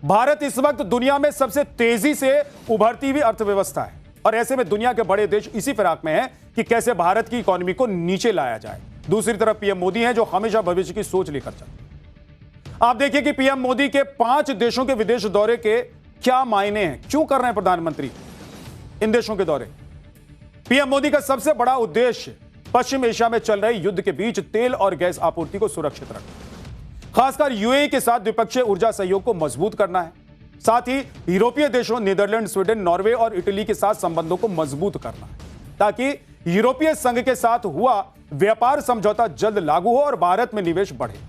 भारत इस वक्त दुनिया में सबसे तेजी से उभरती हुई अर्थव्यवस्था है और ऐसे में दुनिया के बड़े देश इसी फिराक में हैं कि कैसे भारत की इकोनॉमी को नीचे लाया जाए। दूसरी तरफ पीएम मोदी हैं जो हमेशा भविष्य की सोच लेकर चलते। आप देखिए कि पीएम मोदी के 5 देशों के विदेश दौरे के क्या मायने हैं, क्यों कर रहे हैं प्रधानमंत्री इन देशों के दौरे। पीएम मोदी का सबसे बड़ा उद्देश्य पश्चिम एशिया में चल रहे युद्ध के बीच तेल और गैस आपूर्ति को सुरक्षित रखना, खासकर यूएई के साथ द्विपक्षीय ऊर्जा सहयोग को मजबूत करना है। साथ ही यूरोपीय देशों नीदरलैंड, स्वीडन, नॉर्वे और इटली के साथ संबंधों को मजबूत करना है ताकि यूरोपीय संघ के साथ हुआ व्यापार समझौता जल्द लागू हो और भारत में निवेश बढ़े।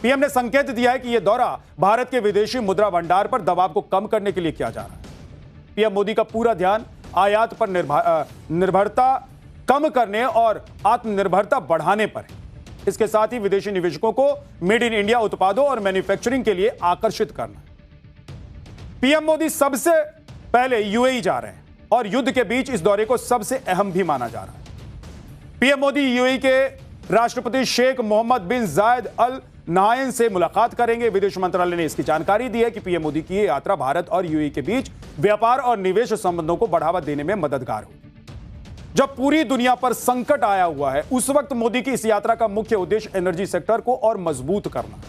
पीएम ने संकेत दिया है कि यह दौरा भारत के विदेशी मुद्रा भंडार पर दबाव को कम करने के लिए किया जा रहा है। पीएम मोदी का पूरा ध्यान आयात पर निर्भरता कम करने और आत्मनिर्भरता बढ़ाने पर है। इसके साथ ही विदेशी निवेशकों को मेड इन इंडिया उत्पादों और मैन्युफैक्चरिंग के लिए आकर्षित करना है। पीएम मोदी सबसे पहले यूएई जा रहे हैं और युद्ध के बीच इस दौरे को सबसे अहम भी माना जा रहा है। पीएम मोदी यूएई के राष्ट्रपति शेख मोहम्मद बिन जायद अल नाहयान से मुलाकात करेंगे। विदेश मंत्रालय ने इसकी जानकारी दी है कि पीएम मोदी की यह यात्रा भारत और यूएई के बीच व्यापार और निवेश संबंधों को बढ़ावा देने में मददगार होगी। जब पूरी दुनिया पर संकट आया हुआ है, उस वक्त मोदी की इस यात्रा का मुख्य उद्देश्य एनर्जी सेक्टर को और मजबूत करना है।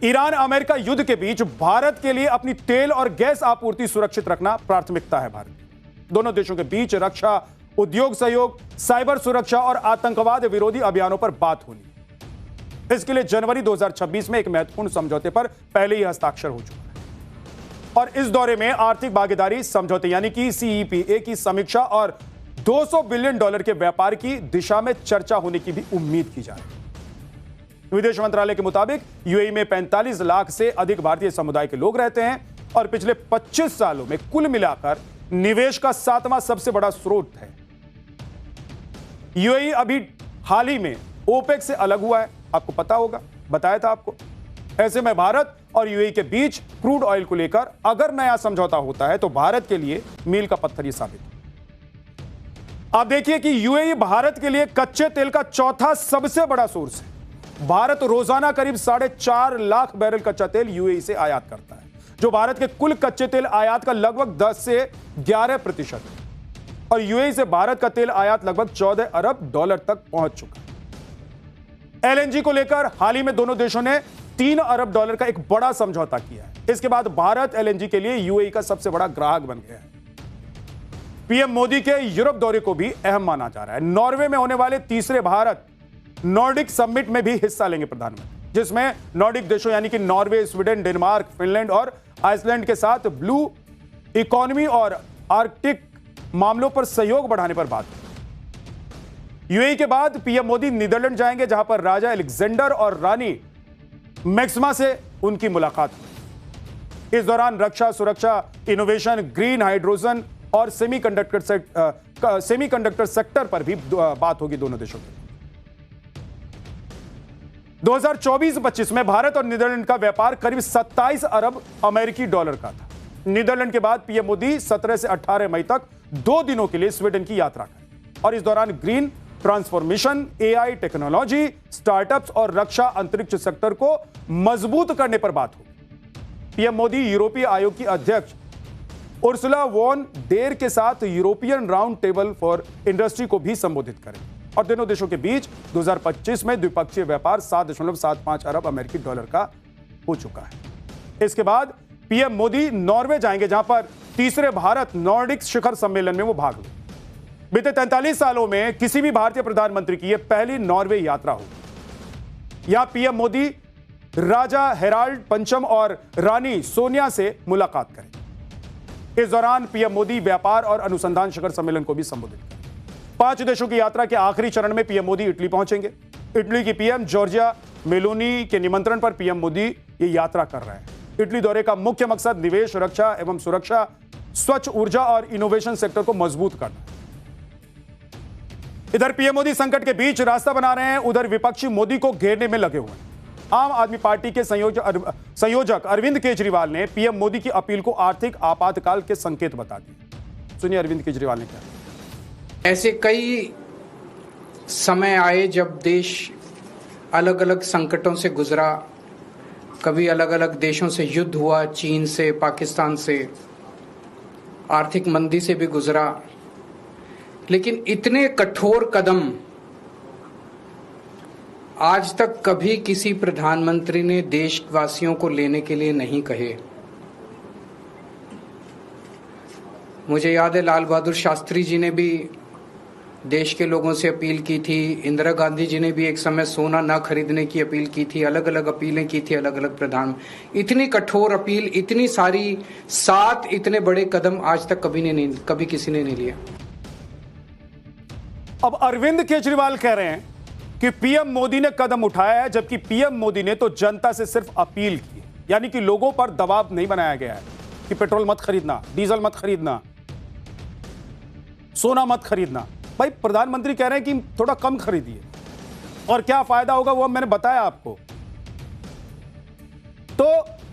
ईरान अमेरिका युद्ध के बीच भारत के लिए अपनी तेल और गैस आपूर्ति सुरक्षित रखना प्राथमिकता है। भारत दोनों देशों के बीच रक्षा, उद्योग सहयोग, साइबर सुरक्षा और आतंकवाद विरोधी अभियानों पर बात होनी। इसके लिए जनवरी 2026 में एक महत्वपूर्ण समझौते पर पहले ही हस्ताक्षर हो चुका है और इस दौरे में आर्थिक भागीदारी समझौते यानी कि सीईपीए की समीक्षा और $200 बिलियन के व्यापार की दिशा में चर्चा होने की भी उम्मीद की जा रही है। विदेश मंत्रालय के मुताबिक यूएई में 45 लाख से अधिक भारतीय समुदाय के लोग रहते हैं और पिछले 25 सालों में कुल मिलाकर निवेश का 7वां सबसे बड़ा स्रोत है। यूएई अभी हाल ही में ओपेक से अलग हुआ है, आपको पता होगा, बताया था आपको। ऐसे में भारत और यूएई के बीच क्रूड ऑयल को लेकर अगर नया समझौता होता है तो भारत के लिए मील का पत्थर यह साबित है। आप देखिए कि यूएई भारत के लिए कच्चे तेल का चौथा सबसे बड़ा सोर्स है। भारत रोजाना करीब 4.5 लाख बैरल कच्चा तेल यूएई से आयात करता है, जो भारत के कुल कच्चे तेल आयात का लगभग 10 से 11% है और यूएई से भारत का तेल आयात लगभग $14 अरब तक पहुंच चुका है। एलएनजी को लेकर हाल ही में दोनों देशों ने $3 अरब का एक बड़ा समझौता किया है। इसके बाद भारत एलएनजी के लिए यूएई का सबसे बड़ा ग्राहक बन गया है। पीएम मोदी के यूरोप दौरे को भी अहम माना जा रहा है। नॉर्वे में होने वाले तीसरे भारत नॉर्डिक समिट में भी हिस्सा लेंगे प्रधानमंत्री, जिसमें नॉर्डिक देशों यानी कि नॉर्वे, स्वीडन, डेनमार्क, फिनलैंड और आइसलैंड के साथ ब्लू इकोनॉमी और आर्कटिक मामलों पर सहयोग बढ़ाने पर बात हुई। यूएई के बाद पीएम मोदी नीदरलैंड जाएंगे, जहां पर राजा अलेक्जेंडर और रानी मैक्सिमा से उनकी मुलाकात हुई। इस दौरान रक्षा, सुरक्षा, इनोवेशन, ग्रीन हाइड्रोजन और सेमीकंडक्टर सेक्टर पर भी बात होगी दोनों देशों की। 2024-25 में भारत और नीदरलैंड का व्यापार करीब $27 अरब का था। नीदरलैंड के बाद पीएम मोदी 17 से 18 मई तक 2 दिनों के लिए स्वीडन की यात्रा करें और इस दौरान green transformation, AI technology, startups और रक्षा अंतरिक्ष सेक्टर को मजबूत करने पर बात होगी। पीएम मोदी यूरोपीय आयोग की अध्यक्ष उर्सुला वॉन डेर के साथ European round table for industry को भी संबोधित करें और दोनों देशों के बीच 2025 में द्विपक्षीय व्यापार $7.75 अरब का हो चुका है। इसके बाद पीएम मोदी नॉर्वे जाएंगे, जहां पर तीसरे भारत नॉर्डिक शिखर सम्मेलन में वो भाग लेंगे। बीते 43 सालों में किसी भी भारतीय प्रधानमंत्री की यह पहली नॉर्वे यात्रा होगी। यहां पीएम मोदी राजा हेराल्ड पंचम और रानी सोनिया से मुलाकात करेंगे। इस दौरान पीएम मोदी व्यापार और अनुसंधान शिखर सम्मेलन को भी संबोधित करेंगे। 5 देशों की यात्रा के आखिरी चरण में पीएम मोदी इटली पहुंचेंगे। इटली की पीएम जॉर्जिया मेलोनी के निमंत्रण पर पीएम मोदी ये यात्रा कर रहे हैं। इटली दौरे का मुख्य मकसद निवेश, रक्षा एवं सुरक्षा, स्वच्छ ऊर्जा और इनोवेशन सेक्टर को मजबूत करना। इधर पीएम मोदी संकट के बीच रास्ता बना रहे हैं, उधर विपक्षी मोदी को घेरने में लगे हुए हैं। आम आदमी पार्टी के संयोजक अरविंद केजरीवाल ने पीएम मोदी की अपील को आर्थिक आपातकाल के संकेत बता दिए। सुनिए अरविंद केजरीवाल ने क्या। ऐसे कई समय आए जब देश अलग अलग संकटों से गुजरा, कभी अलग अलग देशों से युद्ध हुआ, चीन से, पाकिस्तान से, आर्थिक मंदी से भी गुजरा, लेकिन इतने कठोर कदम आज तक कभी किसी प्रधानमंत्री ने देशवासियों को लेने के लिए नहीं कहे। मुझे याद है लाल बहादुर शास्त्री जी ने भी देश के लोगों से अपील की थी, इंदिरा गांधी जी ने भी एक समय सोना ना खरीदने की अपील की थी, अलग अलग अपीलें की थी अलग अलग प्रधान। इतनी कठोर अपील, इतनी सारी, 7 इतने बड़े कदम आज तक कभी किसी ने नहीं लिया। अब अरविंद केजरीवाल कह रहे हैं कि पीएम मोदी ने कदम उठाया है, जबकि पीएम मोदी ने तो जनता से सिर्फ अपील की है, यानी कि लोगों पर दबाव नहीं बनाया गया है कि पेट्रोल मत खरीदना, डीजल मत खरीदना, सोना मत खरीदना। भाई प्रधानमंत्री कह रहे हैं कि थोड़ा कम खरीदिए, और क्या फायदा होगा वो मैंने बताया आपको। तो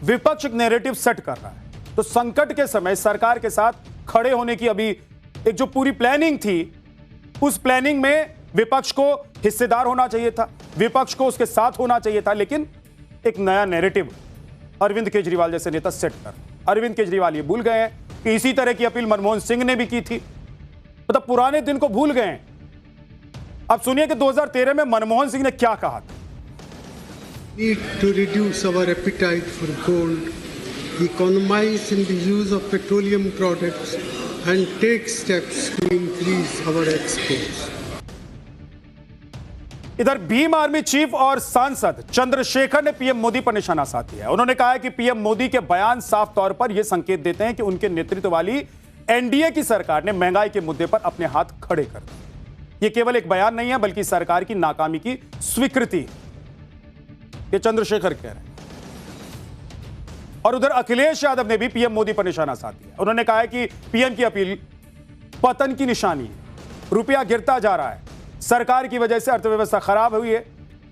विपक्ष एक नैरेटिव सेट कर रहा है। तो संकट के समय सरकार के साथ खड़े होने की अभी एक जो पूरी प्लानिंग थी, उस प्लानिंग में विपक्ष को हिस्सेदार होना चाहिए था, विपक्ष को उसके साथ होना चाहिए था, लेकिन एक नया नैरेटिव अरविंद केजरीवाल जैसे नेता सेट कर। अरविंद केजरीवाल ये भूल गए हैं कि इसी तरह की अपील मनमोहन सिंह ने भी की थी, मतलब पुराने दिन को भूल गए हैं। अब सुनिए कि 2013 में मनमोहन सिंह ने क्या कहा था। Need to reduce our appetite for gold, economize in the use of petroleum products and take steps to increase our exports. इधर भीम आर्मी चीफ और सांसद चंद्रशेखर ने पीएम मोदी पर निशाना साध दिया है। उन्होंने कहा है कि पीएम मोदी के बयान साफ तौर पर यह संकेत देते हैं कि उनके नेतृत्व वाली एनडीए की सरकार ने महंगाई के मुद्दे पर अपने हाथ खड़े कर दिए। यह केवल एक बयान नहीं है, बल्कि सरकार की नाकामी की स्वीकृति, ये चंद्रशेखर कह रहे हैं। और उधर अखिलेश यादव ने भी पीएम मोदी पर निशाना साध दिया। उन्होंने कहा है कि पीएम की अपील पतन की निशानी है, रुपया गिरता जा रहा है, सरकार की वजह से अर्थव्यवस्था खराब हुई है।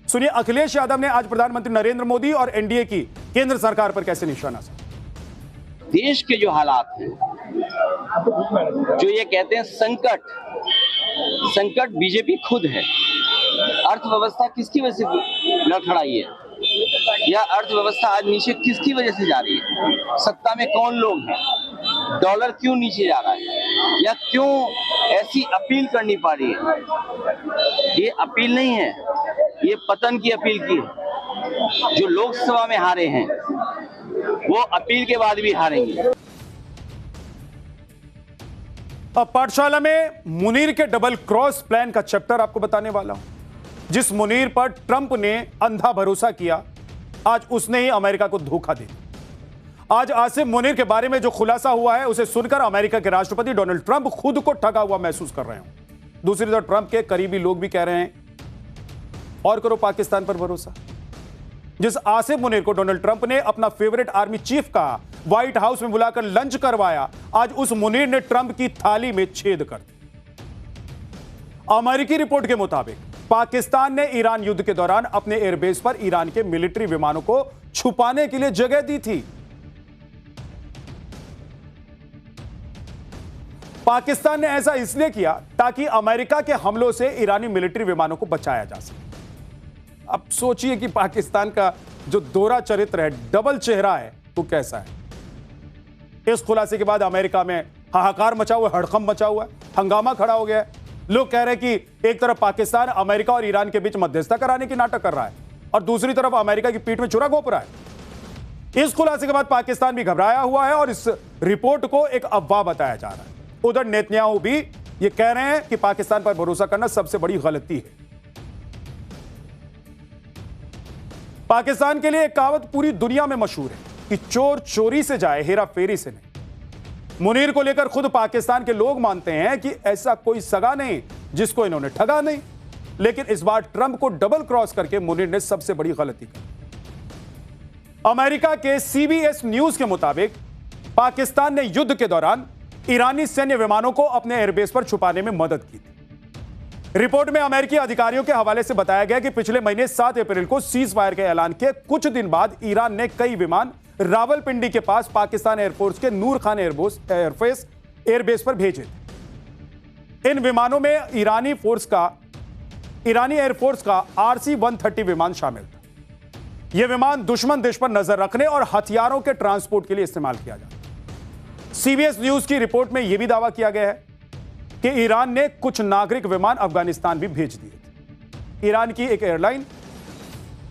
सुनिए अखिलेश यादव ने आज प्रधानमंत्री नरेंद्र मोदी और एनडीए की केंद्र सरकार पर कैसे निशाना साधा। देश के जो हालात हैं, जो ये कहते हैं संकट बीजेपी खुद है। अर्थव्यवस्था किसकी वजह से लड़खड़ाई है, या अर्थव्यवस्था आज नीचे किसकी वजह से जा रही है? सत्ता में कौन लोग हैं? डॉलर क्यों नीचे जा रहा है, या क्यों ऐसी अपील करनी पड़ रही है? ये अपील नहीं है, ये पतन की अपील की है। जो लोकसभा में हारे हैं वो अपील के बाद भी हारेंगे। अब पाठशाला में मुनीर के डबल क्रॉस प्लान का चैप्टर आपको बताने वाला हूं। जिस मुनीर पर ट्रंप ने अंधा भरोसा किया, आज उसने ही अमेरिका को धोखा दिया। आज आसिम मुनीर के बारे में जो खुलासा हुआ है, उसे सुनकर अमेरिका के राष्ट्रपति डोनाल्ड ट्रंप खुद को ठगा हुआ महसूस कर रहे हैं। दूसरी तरफ ट्रंप के करीबी लोग भी कह रहे हैं और करो पाकिस्तान पर भरोसा। जिस आसिम मुनीर को डोनाल्ड ट्रंप ने अपना फेवरेट आर्मी चीफ का व्हाइट हाउस में बुलाकर लंच करवाया, आज उस मुनीर ने ट्रंप की थाली में छेद कर दिया। अमेरिकी रिपोर्ट के मुताबिक पाकिस्तान ने ईरान युद्ध के दौरान अपने एयरबेस पर ईरान के मिलिट्री विमानों को छुपाने के लिए जगह दी थी। पाकिस्तान ने ऐसा इसलिए किया ताकि अमेरिका के हमलों से ईरानी मिलिट्री विमानों को बचाया जा सके। अब सोचिए कि पाकिस्तान का जो दोहरा चरित्र है, डबल चेहरा है, वो कैसा है। इस खुलासे के बाद अमेरिका में हाहाकार मचा हुआ, हड़कंप मचा हुआ है, हंगामा खड़ा हो गया है। लोग कह रहे हैं कि एक तरफ पाकिस्तान अमेरिका और ईरान के बीच मध्यस्थता कराने की नाटक कर रहा है, और दूसरी तरफ अमेरिका की पीठ में छुरा घोंप रहा है। इस खुलासे के बाद पाकिस्तान भी घबराया हुआ है और इस रिपोर्ट को एक अफवाह बताया जा रहा है। उधर नेतन्याहू भी ये कह रहे हैं कि पाकिस्तान पर भरोसा करना सबसे बड़ी गलती है। पाकिस्तान के लिए एक कहावत पूरी दुनिया में मशहूर है कि चोर चोरी से जाए, हेरा फेरी से नहीं। मुनीर को लेकर खुद पाकिस्तान के लोग मानते हैं कि ऐसा कोई सगा नहीं जिसको इन्होंने ठगा नहीं, लेकिन इस बार ट्रंप को डबल क्रॉस करके मुनीर ने सबसे बड़ी गलती की। अमेरिका के सीबीएस न्यूज के मुताबिक पाकिस्तान ने युद्ध के दौरान ईरानी सैन्य विमानों को अपने एयरबेस पर छुपाने में मदद की थी। रिपोर्ट में अमेरिकी अधिकारियों के हवाले से बताया गया कि पिछले महीने 7 अप्रैल को सीज फायर के ऐलान के कुछ दिन बाद ईरान ने कई विमान रावलपिंडी के पास पाकिस्तान एयरफोर्स के नूर खान एयरबेस पर भेजे थे। इन विमानों में ईरानी एयरफोर्स का RC-130 विमान शामिल था। यह विमान दुश्मन देश पर नजर रखने और हथियारों के ट्रांसपोर्ट के लिए इस्तेमाल किया जाता। सीबीएस न्यूज की रिपोर्ट में यह भी दावा किया गया है कि ईरान ने कुछ नागरिक विमान अफगानिस्तान भी भेज दिए थे। ईरान की एक एयरलाइन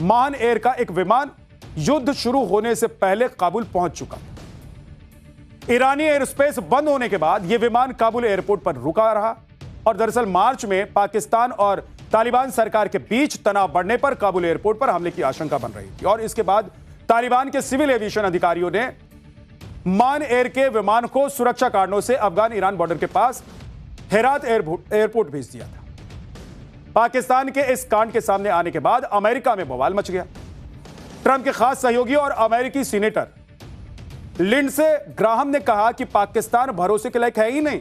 महान एयर का एक विमान युद्ध शुरू होने से पहले काबुल पहुंच चुका था। ईरानी एयर स्पेस बंद होने के बाद यह विमान काबुल एयरपोर्ट पर रुका रहा और दरअसल मार्च में पाकिस्तान और तालिबान सरकार के बीच तनाव बढ़ने पर काबुल एयरपोर्ट पर हमले की आशंका बन रही थी और इसके बाद तालिबान के सिविल एविएशन अधिकारियों ने मान एयर के विमान को सुरक्षा कारणों से अफगान ईरान बॉर्डर के पास हेरात एयरपोर्ट भेज दिया था। पाकिस्तान के इस कांड के सामने आने के बाद अमेरिका में बवाल मच गया। ट्रंप के खास सहयोगी और अमेरिकी सीनेटर लिंडसे ग्राहम ने कहा कि पाकिस्तान भरोसे के लायक है ही नहीं।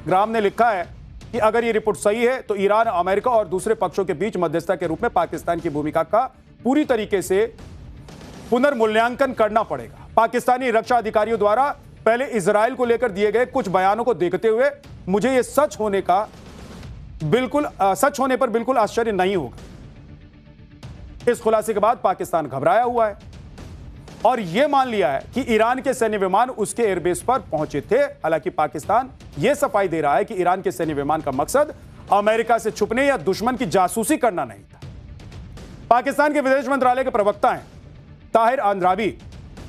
ग्राहम ने लिखा है कि अगर यह रिपोर्ट सही है तो ईरान, अमेरिका और दूसरे पक्षों के बीच मध्यस्थता के रूप में पाकिस्तान की भूमिका का पूरी तरीके से पुनर्मूल्यांकन करना पड़ेगा। पाकिस्तानी रक्षा अधिकारियों द्वारा पहले इजराइल को लेकर दिए गए कुछ बयानों को देखते हुए मुझे यह सच होने पर बिल्कुल आश्चर्य नहीं होगा। इस खुलासे के बाद पाकिस्तान घबराया हुआ है और यह मान लिया है कि ईरान के सैन्य विमान उसके एयरबेस पर पहुंचे थे। हालांकि पाकिस्तान यह सफाई दे रहा है कि ईरान के सैन्य विमान का मकसद अमेरिका से छुपने या दुश्मन की जासूसी करना नहीं था। पाकिस्तान के विदेश मंत्रालय के प्रवक्ता हैं ताहिर अंद्राबी,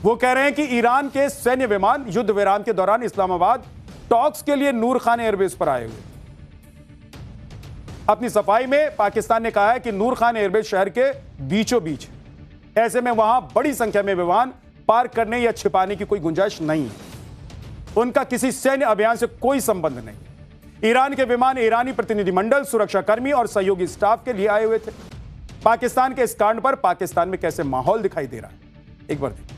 वो कह रहे हैं कि ईरान के सैन्य विमान युद्ध विराम के दौरान इस्लामाबाद टॉक्स के लिए नूर खान एयरबेस पर आए हुए। अपनी सफाई में पाकिस्तान ने कहा है कि नूर खान एयरबेस शहर के बीचों बीच है। ऐसे में वहां बड़ी संख्या में विमान पार्क करने या छिपाने की कोई गुंजाइश नहीं है। उनका किसी सैन्य अभियान से कोई संबंध नहीं। ईरान के विमान ईरानी प्रतिनिधिमंडल, सुरक्षाकर्मी और सहयोगी स्टाफ के लिए आए हुए थे। पाकिस्तान के इस कांड पर पाकिस्तान में कैसे माहौल दिखाई दे रहा है, एक बार देखिए।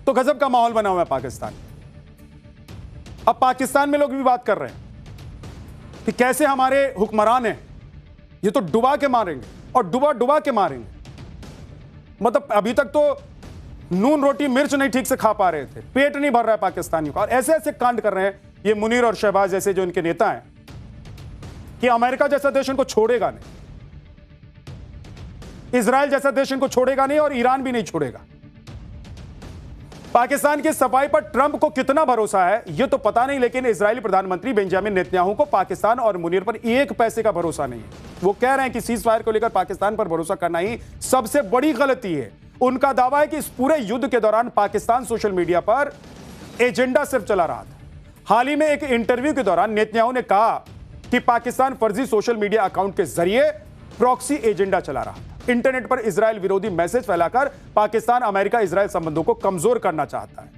तो गजब का माहौल बना हुआ है पाकिस्तान। अब पाकिस्तान में लोग भी बात कर रहे हैं कि कैसे हमारे हुक्मरान हैं, ये तो डुबा के मारेंगे और डुबा डुबा के मारेंगे। मतलब अभी तक तो नून रोटी मिर्च नहीं ठीक से खा पा रहे थे, पेट नहीं भर रहा है पाकिस्तानियों का, और ऐसे ऐसे कांड कर रहे हैं ये मुनीर और शहबाज जैसे जो इनके नेता हैं कि अमेरिका जैसा देश इनको छोड़ेगा नहीं, इजराइल जैसा देश इनको छोड़ेगा नहीं और ईरान भी नहीं छोड़ेगा। पाकिस्तान की सफाई पर ट्रंप को कितना भरोसा है यह तो पता नहीं, लेकिन इजरायली प्रधानमंत्री बेंजामिन नेतन्याहू को पाकिस्तान और मुनीर पर एक पैसे का भरोसा नहीं है। वो कह रहे हैं कि सीज फायर को लेकर पाकिस्तान पर भरोसा करना ही सबसे बड़ी गलती है। उनका दावा है कि इस पूरे युद्ध के दौरान पाकिस्तान सोशल मीडिया पर एजेंडा सिर्फ चला रहा था। हाल ही में एक इंटरव्यू के दौरान नेतन्याहू ने कहा कि पाकिस्तान फर्जी सोशल मीडिया अकाउंट के जरिए प्रॉक्सी एजेंडा चला रहा था। इंटरनेट पर इजराइल विरोधी मैसेज फैलाकर पाकिस्तान अमेरिका इजराइल संबंधों को कमजोर करना चाहता है।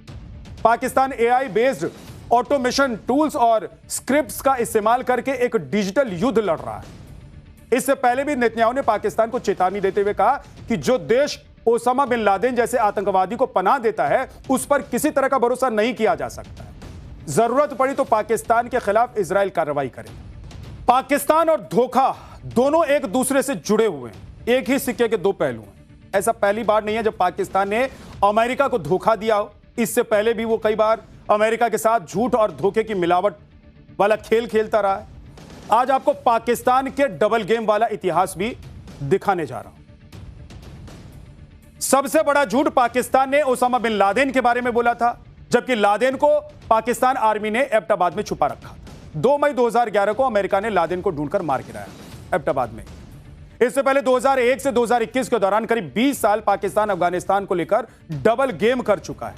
Pakistan AI based automation tools और स्क्रिप्ट्स का इस्तेमाल करके एक डिजिटल युद्ध लड़ रहा है। इससे पहले भी नेतन्याहू ने पाकिस्तान को चेतावनी देते हुए कहा कि जो देश ओसामा बिन लादेन जैसे आतंकवादी को पनाह देता है उस पर किसी तरह का भरोसा नहीं किया जा सकता है। जरूरत पड़ी तो पाकिस्तान के खिलाफ इजराइल कार्रवाई करे। पाकिस्तान और धोखा दोनों एक दूसरे से जुड़े हुए हैं, एक ही सिक्के के दो पहलू हैं। ऐसा पहली बार नहीं है जब पाकिस्तान ने अमेरिका को धोखा दिया हो। इससे पहले भी वो कई बार अमेरिका के साथ झूठ और धोखे की मिलावट वाला खेल खेलता रहा है। आज आपको पाकिस्तान के डबल गेम वाला इतिहास भी दिखाने जा रहा हूं। सबसे बड़ा झूठ पाकिस्तान ने ओसामा बिन लादेन के बारे में बोला था, जबकि लादेन को पाकिस्तान आर्मी ने एबटाबाद में छुपा रखा था। 2 मई 2011 को अमेरिका ने लादेन को ढूंढकर मार गिराया एबटाबाद में। इससे पहले 2001 से 2021 के दौरान करीब 20 साल पाकिस्तान अफगानिस्तान को लेकर डबल गेम कर चुका है।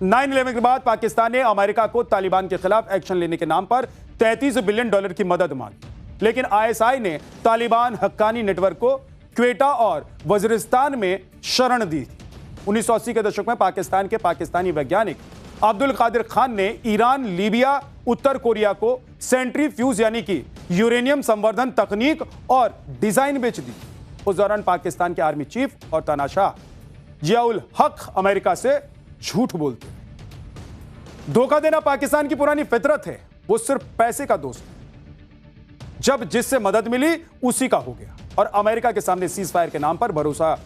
9/11 के बाद पाकिस्तान ने अमेरिका को तालिबान के खिलाफ एक्शन लेने के नाम पर $33 बिलियन की मदद मांगी, लेकिन आईएसआई ने तालिबान हक्कानी नेटवर्क को क्वेटा और वजीरिस्तान में शरण दी थी। 1980 के दशक में पाकिस्तान के पाकिस्तानी वैज्ञानिक अब्दुल कादिर खान ने ईरान, लीबिया, उत्तर कोरिया को सेंट्रीफ्यूज यानी कि यूरेनियम संवर्धन तकनीक और डिजाइन बेच दी। उस दौरान पाकिस्तान के आर्मी चीफ और तानाशाह जियाउल हक अमेरिका से झूठ बोलते हैं। धोखा देना पाकिस्तान की पुरानी फितरत है, वो सिर्फ पैसे का दोस्त है। जब जिससे मदद मिली उसी का हो गया और अमेरिका के सामने सीज फायर के नाम पर भरोसा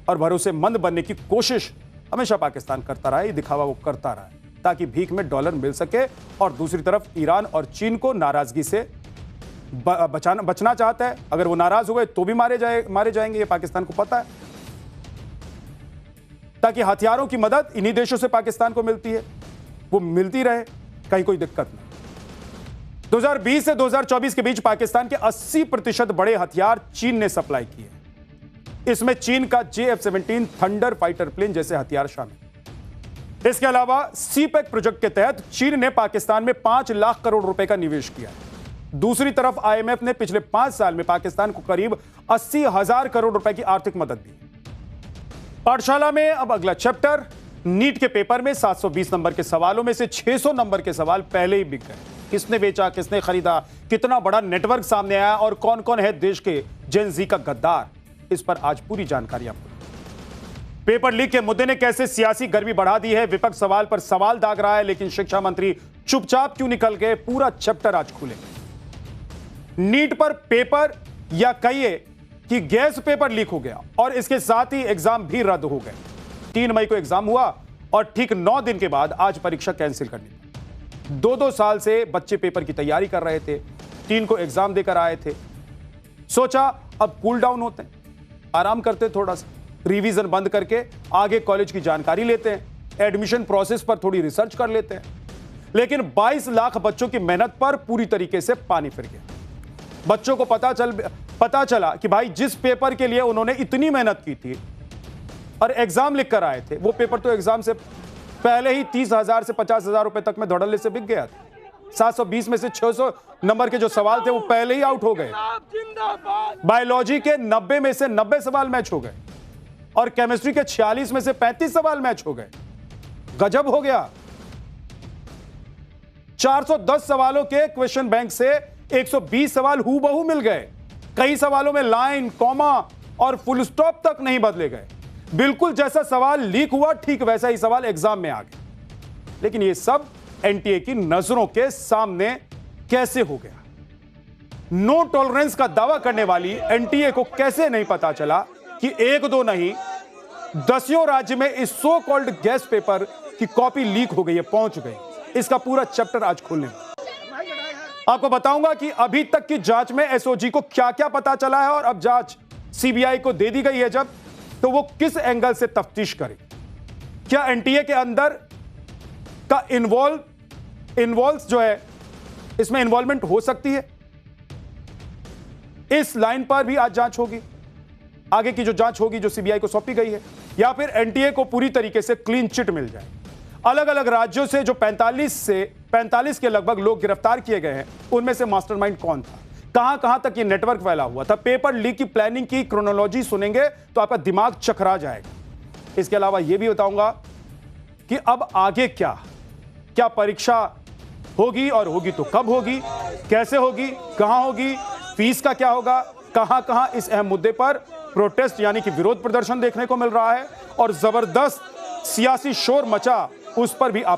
और भरोसेमंद बनने की कोशिश हमेशा पाकिस्तान करता रहा है। ये दिखावा वो करता रहा है ताकि भीख में डॉलर मिल सके और दूसरी तरफ ईरान और चीन को नाराजगी से बचना चाहता है। अगर वो नाराज हुए तो भी मारे जाएंगे, ये पाकिस्तान को पता है, ताकि हथियारों की मदद इन्हीं देशों से पाकिस्तान को मिलती है, वो मिलती रहे, कहीं कोई दिक्कत नहीं। 2020 से 2024 के बीच पाकिस्तान के 80% बड़े हथियार चीन ने सप्लाई किए। इसमें चीन का JF-17 थंडर फाइटर प्लेन जैसे हथियार शामिल। इसके अलावा सीपेक प्रोजेक्ट के तहत चीन ने पाकिस्तान में 5 लाख करोड़ रुपए का निवेश किया। दूसरी तरफ IMF ने पिछले 5 साल में पाकिस्तान को करीब 80,000 करोड़ रुपए की आर्थिक मदद दी। पाठशाला में अब अगला चैप्टर। नीट के पेपर में 720 नंबर के सवालों में से 600 नंबर के सवाल पहले ही बिक गए। किसने बेचा, किसने खरीदा, कितना बड़ा नेटवर्क सामने आया और कौन कौन है देश के जेन जी का गद्दार, इस पर आज पूरी जानकारी आपको। पेपर लीक के मुद्दे ने कैसे सियासी गर्मी बढ़ा दी है, विपक्ष सवाल पर सवाल दाग रहा है, लेकिन शिक्षा मंत्री चुपचाप क्यों निकल गए, पूरा चैप्टर आज खुलेगा। नीट पर पेपर या कहिए कि गैस पेपर लीक हो गया और इसके साथ ही एग्जाम भी रद्द हो गए। 3 मई को एग्जाम हुआ और ठीक 9 दिन के बाद आज परीक्षा कैंसिल करनी पड़ी। 2-2 साल से बच्चे पेपर की तैयारी कर रहे थे, 3 को एग्जाम देकर आए थे। सोचा अब कूल डाउन होते हैं, आराम करते, थोड़ा सा रिवीजन बंद करके आगे कॉलेज की जानकारी लेते हैं, एडमिशन प्रोसेस पर थोड़ी रिसर्च कर लेते हैं। लेकिन 22 लाख बच्चों की मेहनत पर पूरी तरीके से पानी फिर गया। बच्चों को पता चला कि भाई जिस पेपर के लिए उन्होंने इतनी मेहनत की थी और एग्जाम लिख कर आए थे, वो पेपर तो एग्जाम से पहले ही 30,000 से 50,000 रुपए तक में धड़ल्ले से बिक गया था। 720 में से 600 नंबर के जो सवाल थे वो पहले ही आउट हो गए। बायोलॉजी के 90 में से 90 सवाल मैच हो गए और केमिस्ट्री के 46 में से 35 सवाल मैच हो गए। गजब हो गया। 410 सवालों के क्वेश्चन बैंक से 120 सवाल हूबहू मिल गए। कई सवालों में लाइन, कॉमा और फुल स्टॉप तक नहीं बदले गए। बिल्कुल जैसा सवाल लीक हुआ ठीक वैसा ही सवाल एग्जाम में आ गया। लेकिन यह सब एनटीए की नजरों के सामने कैसे हो गया? नो टॉलरेंस का दावा करने वाली एनटीए को कैसे नहीं पता चला कि 1-2 नहीं 10 राज्य में इस सो कॉल्ड गैस पेपर की कॉपी लीक हो गई है, पहुंच गई। इसका पूरा चैप्टर आज खोलने में आपको बताऊंगा कि अभी तक की जांच में एसओजी को क्या क्या पता चला है और अब जांच सीबीआई को दे दी गई है जब, तो वो किस एंगल से तफ्तीश करे। क्या एनटीए के अंदर का इन्वॉल्व जो है, इसमें इन्वॉल्वमेंट हो सकती है? इस लाइन पर भी आज जांच होगी। आगे की जो जांच होगी जो सीबीआई को सौंपी गई है, या फिर एनटीए को पूरी तरीके से क्लीन चिट मिल जाए। अलग अलग राज्यों से जो 45 के लगभग लोग गिरफ्तार किए गए हैं, उनमें से मास्टरमाइंड कौन था, कहां तक ये नेटवर्क फैला हुआ था, पेपर लीक की प्लानिंग की क्रोनोलॉजी सुनेंगे तो आपका दिमाग चकरा जाएगा। इसके अलावा यह भी बताऊंगा कि अब आगे क्या परीक्षा होगी और होगी तो कब होगी, कैसे होगी, कहां होगी, फीस का क्या होगा, कहां इस अहम मुद्दे पर प्रोटेस्ट यानी कि विरोध प्रदर्शन देखने को मिल रहा है और जबरदस्त सियासी शोर मचा, उस पर भी आप